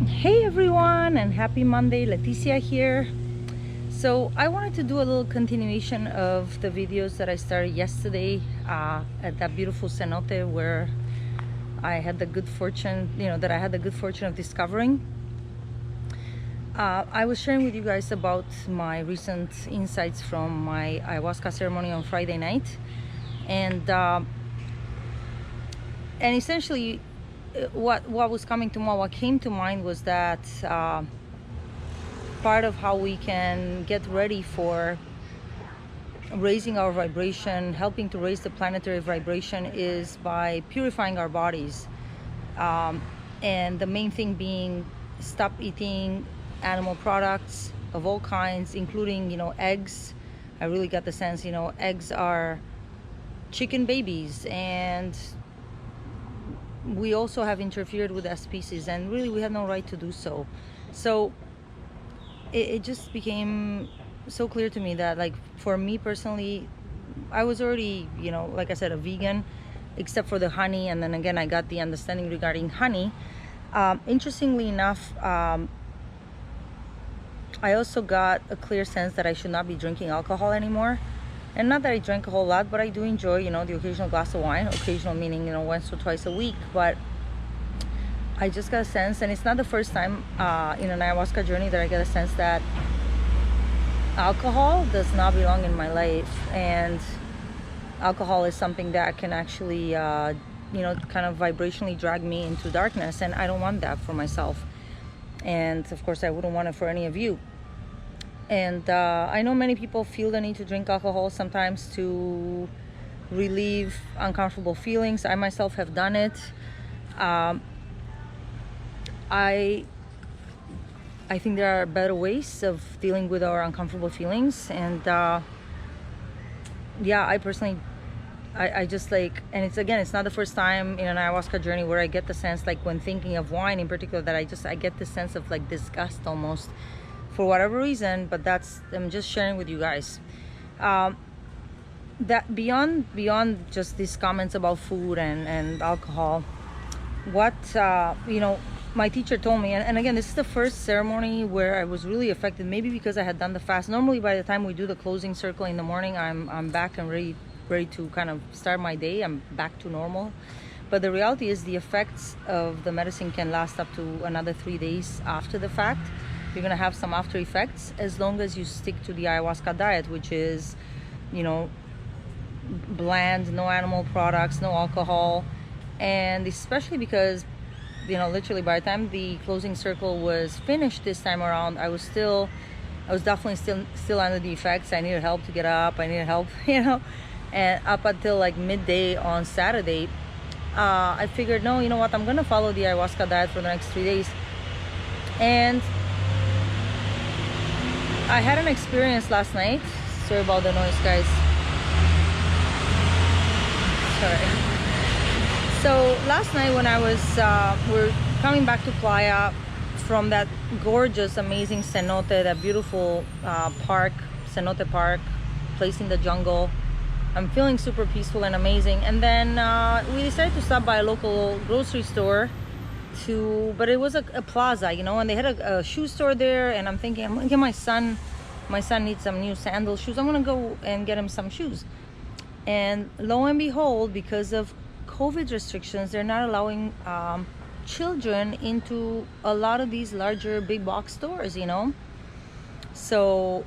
Hey everyone, and happy Monday. Leticia here. So I wanted to do a little continuation of the videos that I started yesterday at that beautiful cenote where I had the good fortune, of discovering. I was sharing with you guys about my recent insights from my ayahuasca ceremony on Friday night, and essentially what came to mind was that part of how we can get ready for raising our vibration, helping to raise the planetary vibration, is by purifying our bodies, and the main thing being stop eating animal products of all kinds, including eggs. I really got the sense eggs are chicken babies, and we also have interfered with that species, and really we have no right to do so. So it just became so clear to me that, like, for me personally, I was already, like I said, a vegan, except for the honey. And then again, I got the understanding regarding honey. Interestingly enough, I also got a clear sense that I should not be drinking alcohol anymore. And not that I drank a whole lot, but I do enjoy, the occasional glass of wine. Occasional meaning, once or twice a week. But I just got a sense, and it's not the first time in an ayahuasca journey that I get a sense that alcohol does not belong in my life. And alcohol is something that can actually, kind of vibrationally drag me into darkness. And I don't want that for myself. And of course, I wouldn't want it for any of you. And I know many people feel the need to drink alcohol sometimes to relieve uncomfortable feelings. I myself have done it. I think there are better ways of dealing with our uncomfortable feelings. And I personally, I just like, and it's not the first time in an ayahuasca journey where I get the sense, like when thinking of wine in particular, that I get this sense of like disgust almost, for whatever reason. But I'm just sharing with you guys that beyond just these comments about food and alcohol, what my teacher told me, and again, this is the first ceremony where I was really affected, maybe because I had done the fast. Normally by the time we do the closing circle in the morning, I'm back and ready to kind of start my day. I'm back to normal. But the reality is the effects of the medicine can last up to another 3 days after the fact. You're gonna have some after effects as long as you stick to the ayahuasca diet, which is, bland, no animal products, no alcohol. And especially because, literally by the time the closing circle was finished this time around, I was definitely still under the effects. I needed help to get up. I needed help, and up until like midday on Saturday, I figured, no, you know what, I'm gonna follow the ayahuasca diet for the next 3 days. And I had an experience last night. Sorry about the noise, guys. Sorry. So last night when I was, we're coming back to Playa from that gorgeous, amazing cenote, that beautiful park, cenote park, place in the jungle. I'm feeling super peaceful and amazing. And then we decided to stop by a local grocery store but it was a plaza, and they had a shoe store there. And I'm thinking, I'm gonna get my son needs some new sandal shoes. I'm gonna go and get him some shoes. And lo and behold, because of COVID restrictions, they're not allowing children into a lot of these larger big box stores, So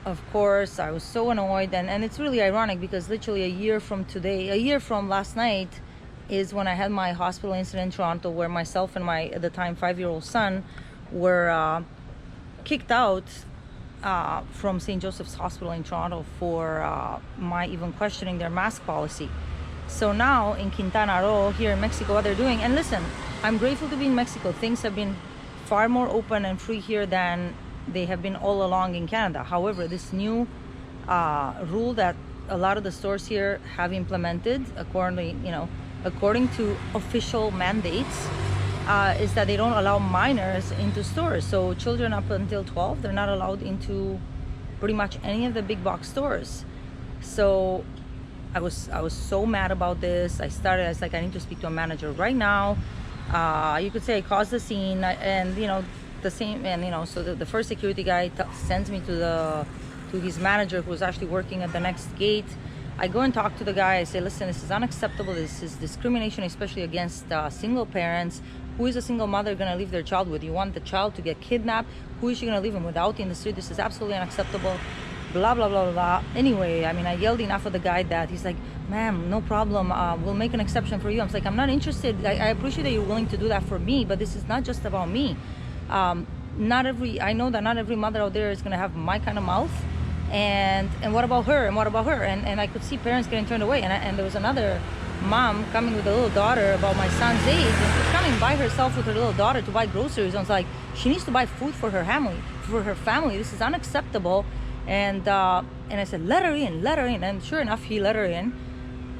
of course I was so annoyed, and it's really ironic because literally a year from last night is when I had my hospital incident in Toronto, where myself and my, at the time, 5-year-old son were kicked out from St. Joseph's Hospital in Toronto for my even questioning their mask policy. So now in Quintana Roo, here in Mexico, what they're doing, and listen, I'm grateful to be in Mexico. Things have been far more open and free here than they have been all along in Canada. However, this new rule that a lot of the stores here have implemented, according to official mandates, is that they don't allow minors into stores. So children up until 12, they're not allowed into pretty much any of the big box stores. So I was so mad about this. I was like, I need to speak to a manager right now. You could say I caused the scene, and the same, and so the first security guy sends me to his manager, who was actually working at the next gate. I go and talk to the guy. I say, listen, this is unacceptable. This is discrimination, especially against single parents. Who is a single mother going to leave their child with? You want the child to get kidnapped? Who is she going to leave him without in the street? This is absolutely unacceptable. Blah, blah, blah, blah. Anyway, I mean, I yelled enough at the guy that he's like, ma'am, no problem. We'll make an exception for you. I'm like, I'm not interested. I appreciate that you're willing to do that for me, but this is not just about me. I know that not every mother out there is going to have my kind of mouth. And what about her? And what about her? And I could see parents getting turned away. And there was another mom coming with a little daughter about my son's age, and she's coming by herself with her little daughter to buy groceries. I was like, she needs to buy food for her family. This is unacceptable. And I said, let her in. And sure enough, he let her in.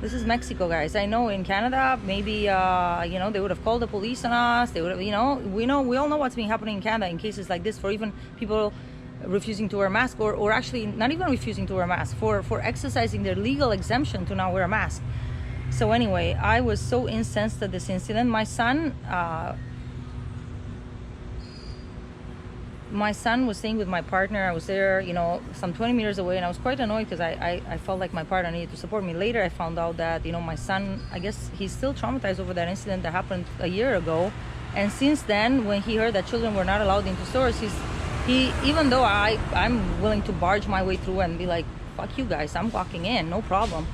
This is Mexico, guys. I know in Canada, maybe they would have called the police on us. They would have, we all know what's been happening in Canada in cases like this, for even people refusing to wear a mask, or actually not even refusing to wear a mask, for exercising their legal exemption to not wear a mask. So anyway, I was so incensed at this incident. My son was staying with my partner. I was there, some 20 meters away, and I was quite annoyed because I felt like my partner needed to support me. Later, I found out that, my son, I guess he's still traumatized over that incident that happened a year ago. And since then, when he heard that children were not allowed into stores, he even though I'm willing to barge my way through and be like, fuck you guys, I'm walking in, no problem.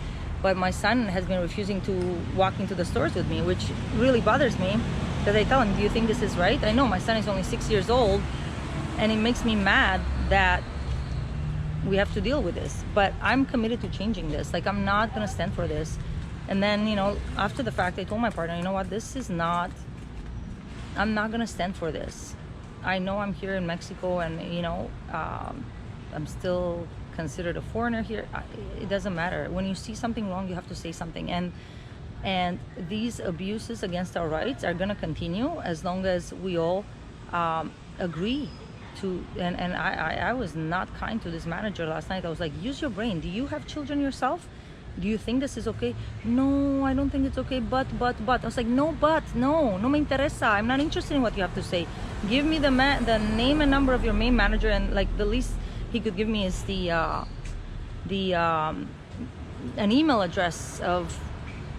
But my son has been refusing to walk into the stores with me, which really bothers me, because I tell him, do you think this is right? I know my son is only 6 years old, and it makes me mad that we have to deal with this. But I'm committed to changing this. Like, I'm not going to stand for this. And then, after the fact, I told my partner, you know what, I'm not going to stand for this. I know I'm here in Mexico, and, I'm still considered a foreigner here. It doesn't matter. When you see something wrong, you have to say something. And these abuses against our rights are going to continue as long as we all agree to. And I was not kind to this manager last night. I was like, use your brain. Do you have children yourself? Do you think this is okay? No, I don't think it's okay, but. I was like, no me interesa. I'm not interested in what you have to say. Give me the name and number of your main manager, and like the least he could give me is an email address of,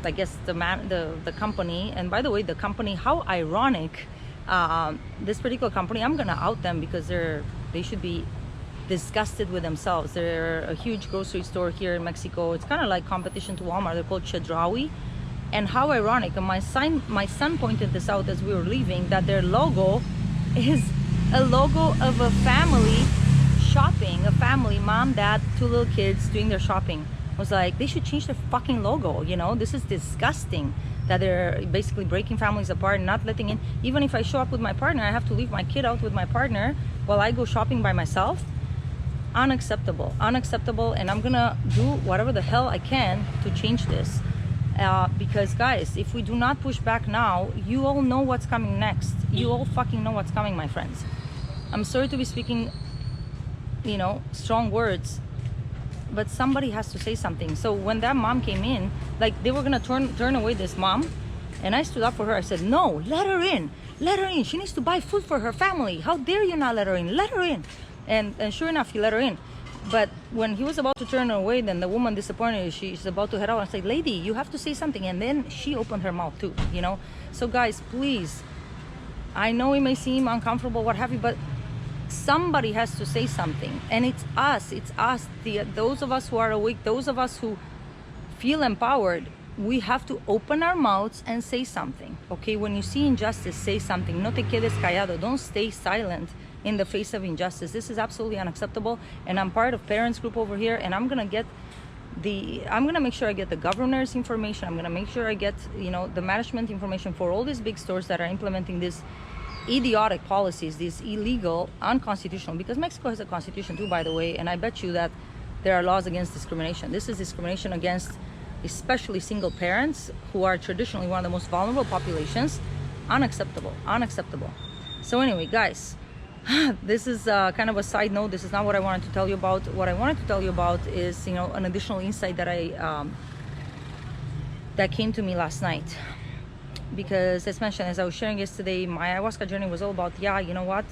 I guess, the company. And by the way, the company, how ironic, this particular company, I'm gonna out them because they should be disgusted with themselves. They're a huge grocery store here in Mexico. It's kind of like competition to Walmart. They're called Chedraui. And how ironic, and my son pointed this out as we were leaving, that their logo is a logo of a family shopping, a family, mom, dad, two little kids doing their shopping. I was like, they should change their fucking logo. This is disgusting that they're basically breaking families apart and not letting in. Even if I show up with my partner, I have to leave my kid out with my partner while I go shopping by myself. Unacceptable. And I'm gonna do whatever the hell I can to change this, because guys, if we do not push back now, you all know what's coming next. You all fucking know what's coming, my friends. I'm sorry to be speaking strong words, but somebody has to say something. So when that mom came in, like, they were gonna turn away this mom, and I stood up for her. I said, no, let her in. She needs to buy food for her family. How dare you not let her in? Let her in. And sure enough, he let her in. But when he was about to turn her away, then the woman, disappointed, she's about to head out. I said, lady, you have to say something. And then she opened her mouth too, So guys, please, I know it may seem uncomfortable, what have you, but somebody has to say something. And it's us, those of us who are awake, those of us who feel empowered. We have to open our mouths and say something, okay? When you see injustice, say something. No te quedes callado. Don't stay silent in the face of injustice. This is absolutely unacceptable. And I'm part of parents group over here, and I'm gonna make sure I get the governor's information. I'm gonna make sure I get, the management information for all these big stores that are implementing these idiotic policies, these illegal, unconstitutional, because Mexico has a constitution too, by the way, and I bet you that there are laws against discrimination. This is discrimination against especially single parents, who are traditionally one of the most vulnerable populations. Unacceptable. So anyway, guys, this is kind of a side note. This is not what I wanted to tell you about. What I wanted to tell you about is, an additional insight that that came to me last night. because as mentioned, as I was sharing yesterday, my ayahuasca journey was all about, yeah, you know what,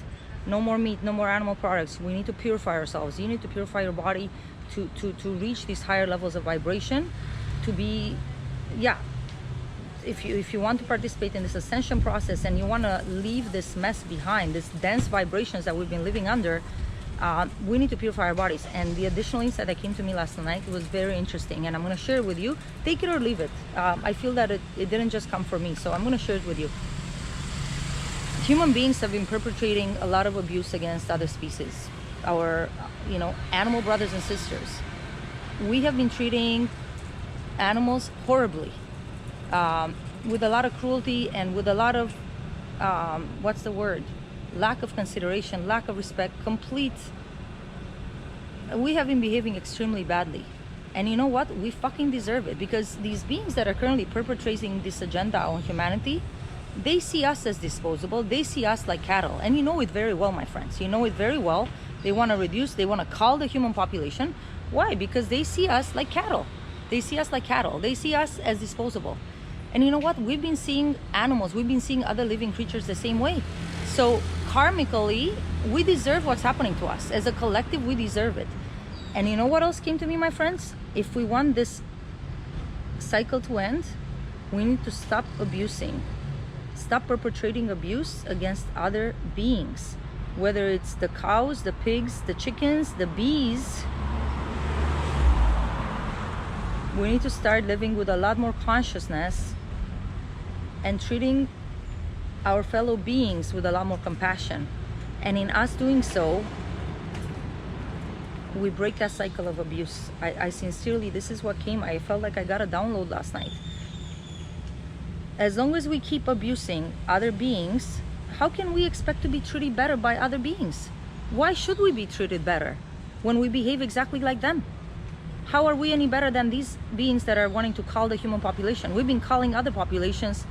no more meat, no more animal products. We need to purify ourselves. You need to purify your body to reach these higher levels of vibration, to be, yeah, if you want to participate in this ascension process and you want to leave this mess behind, this dense vibrations that we've been living under, we need to purify our bodies. And the additional insight that came to me last night was very interesting, and I'm going to share it with you. Take it or leave it. I feel that it didn't just come from me, so I'm going to share it with you. Human beings have been perpetrating a lot of abuse against other species, our animal brothers and sisters. We have been treating animals horribly, with a lot of cruelty and with a lot of lack of consideration, lack of respect, we have been behaving extremely badly. And you know what? We fucking deserve it, because these beings that are currently perpetrating this agenda on humanity, they see us as disposable. They see us like cattle. And you know it very well, my friends. You know it very well. They want to reduce, they want to cull the human population. Why? Because they see us like cattle. They see us like cattle. They see us as disposable. And you know what? We've been seeing animals, we've been seeing other living creatures the same way. So karmically, we deserve what's happening to us. As a collective, we deserve it. And you know what else came to me, my friends? If we want this cycle to end, we need to stop abusing. Stop perpetrating abuse against other beings. Whether it's the cows, the pigs, the chickens, the bees. We need to start living with a lot more consciousness and treating our fellow beings with a lot more compassion. And in us doing so, we break that cycle of abuse. I sincerely, this is what came. I felt like I got a download last night. As long as we keep abusing other beings, how can we expect to be treated better by other beings? Why should we be treated better when we behave exactly like them? How are we any better than these beings that are wanting to cull the human population? We've been culling other populations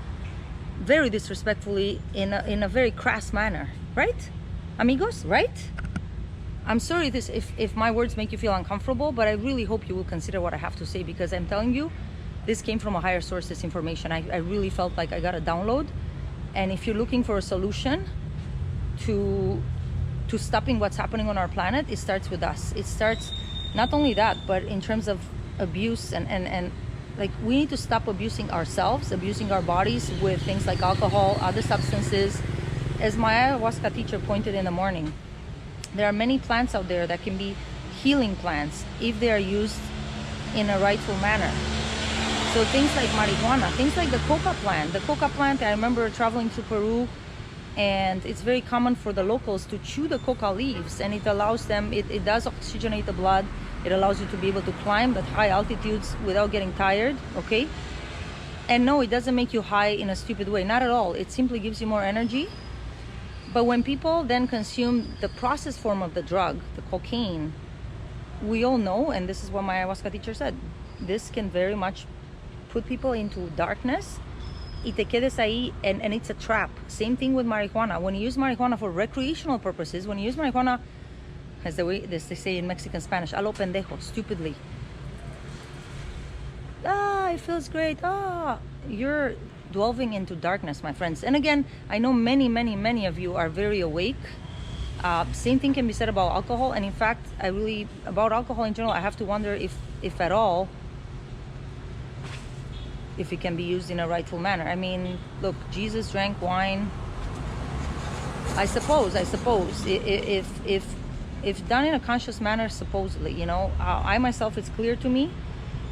very disrespectfully in a very crass manner, right? Amigos, right? I'm sorry if my words make you feel uncomfortable, but I really hope you will consider what I have to say, because I'm telling you, this came from a higher source, this information. I really felt like I got a download. And if you're looking for a solution to stopping what's happening on our planet, it starts with us. It starts, not only that, but in terms of abuse and like, we need to stop abusing ourselves, abusing our bodies with things like alcohol, other substances. As my ayahuasca teacher pointed in the morning, there are many plants out there that can be healing plants if they are used in a rightful manner. So things like marijuana, things like the coca plant. The coca plant, I remember traveling to Peru, and it's very common for the locals to chew the coca leaves, and it allows them, it does oxygenate the blood. It allows you to be able to climb at high altitudes without getting tired, okay? And no, it doesn't make you high in a stupid way, not at all. It simply gives you more energy. But when people then consume the processed form of the drug, the cocaine, we all know, and this is what my ayahuasca teacher said, this can very much put people into darkness. Y te quedes ahí, and it's a trap. Same thing with marijuana. When you use marijuana for recreational purposes, when you use marijuana, as the way they say in Mexican Spanish, a lo pendejo, stupidly. It feels great. You're delving into darkness, my friends. And again, I know many of you are very awake. Same thing can be said about alcohol. And in fact, about alcohol in general, I have to wonder if at all, if it can be used in a rightful manner. I mean, look, Jesus drank wine. I suppose, if done in a conscious manner, supposedly, I myself, it's clear to me,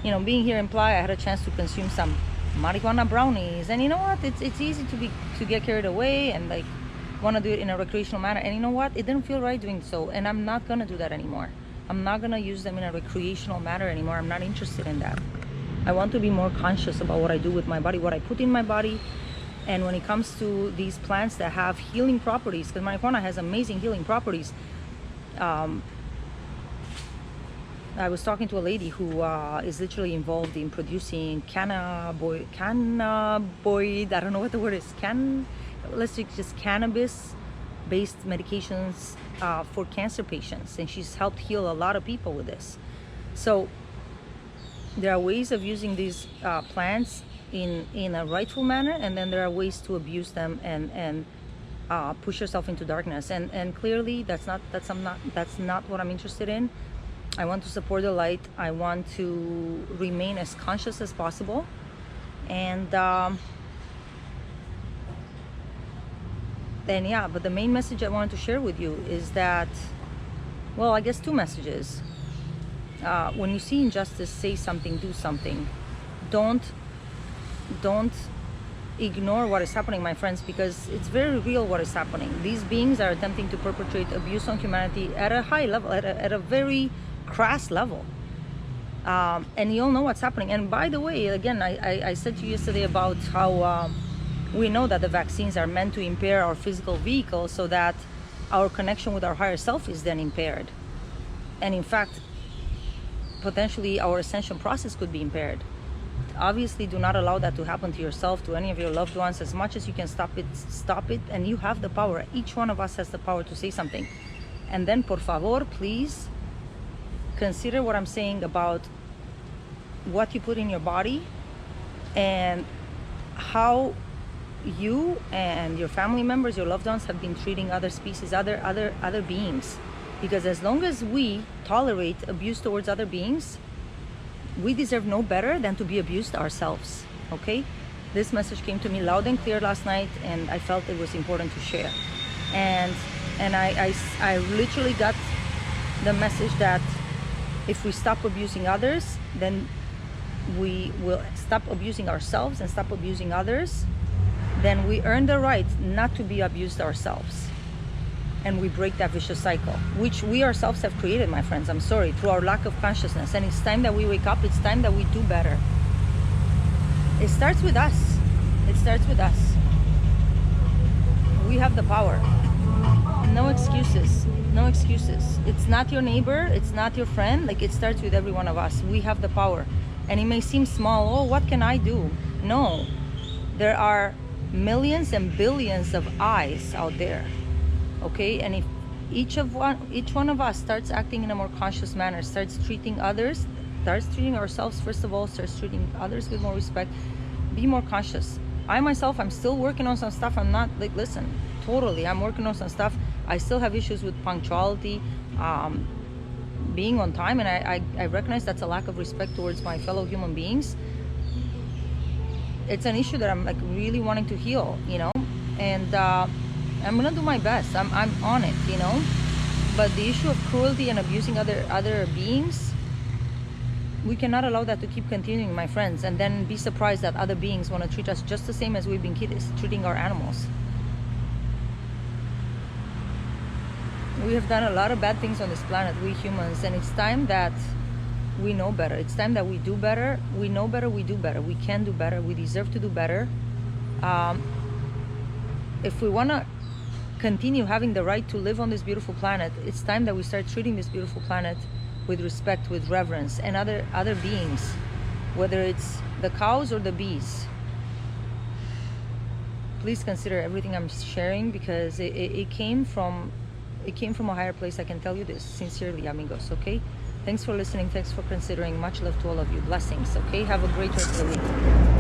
being here in Playa, I had a chance to consume some marijuana brownies, and you know what, it's easy to get carried away and like want to do it in a recreational manner, and you know what, it didn't feel right doing so, and I'm not gonna do that anymore. I'm not gonna use them in a recreational manner anymore. I'm not interested in that. I want to be more conscious about what I do with my body, what I put in my body. And when it comes to these plants that have healing properties, because marijuana has amazing healing properties. I was talking to a lady who is literally involved in producing cannabinoid, I don't know what the word is, let's say just cannabis-based medications for cancer patients. And she's helped heal a lot of people with this. So there are ways of using these plants in a rightful manner, and then there are ways to abuse them and push yourself into darkness. And clearly that's not what I'm interested in. I want to support the light. I want to remain as conscious as possible. And then yeah, but the main message I wanted to share with you is that, well, I guess two messages. When you see injustice, say something, do something. Don't ignore what is happening, my friends, because it's very real what is happening. These beings are attempting to perpetrate abuse on humanity at a high level, at a very crass level. And you all know what's happening. And by the way, again, I said to you yesterday about how we know that the vaccines are meant to impair our physical vehicle so that our connection with our higher self is then impaired. And in fact, potentially our ascension process could be impaired. Obviously, do not allow that to happen to yourself, to any of your loved ones. As much as you can stop it, and you have the power. Each one of us has the power to say something. And then, por favor, please consider what I'm saying about what you put in your body and how you and your family members, your loved ones, have been treating other species, other beings. Because as long as we tolerate abuse towards other beings, we deserve no better than to be abused ourselves. Okay? This message came to me loud and clear last night, and I felt it was important to share. And I literally got the message that if we stop abusing others, then we will stop abusing ourselves and stop abusing others. Then we earn the right not to be abused ourselves. And we break that vicious cycle, which we ourselves have created, my friends. I'm sorry, through our lack of consciousness. And it's time that we wake up. It's time that we do better. It starts with us. It starts with us. We have the power. No excuses. No excuses. It's not your neighbor. It's not your friend. Like, it starts with every one of us. We have the power. And it may seem small. Oh, what can I do? No. There are millions and billions of eyes out there. Okay, and if each one of us starts acting in a more conscious manner, starts treating others, starts treating ourselves first of all, starts treating others with more respect, be more conscious. I myself, I'm still working on some stuff. I'm not like, listen, totally, I'm working on some stuff. I still have issues with punctuality, being on time, and I recognize that's a lack of respect towards my fellow human beings. It's an issue that I'm like really wanting to heal, you know, and I'm gonna do my best. I'm on it, you know. But the issue of cruelty and abusing other beings, we cannot allow that to keep continuing, my friends, and then be surprised that other beings want to treat us just the same as we've been treating our animals. We have done a lot of bad things on this planet, we humans, and it's time that we know better. It's time that we do better. We know better, we do better. We can do better. We deserve to do better. If we want to continue having the right to live on this beautiful planet, it's time that we start treating this beautiful planet with respect, with reverence, and other beings, whether it's the cows or the bees. Please consider everything I'm sharing, because it came from a higher place. I can tell you this sincerely, amigos. Okay, thanks for listening. Thanks for considering. Much love to all of you. Blessings. Okay, have a great rest of the week.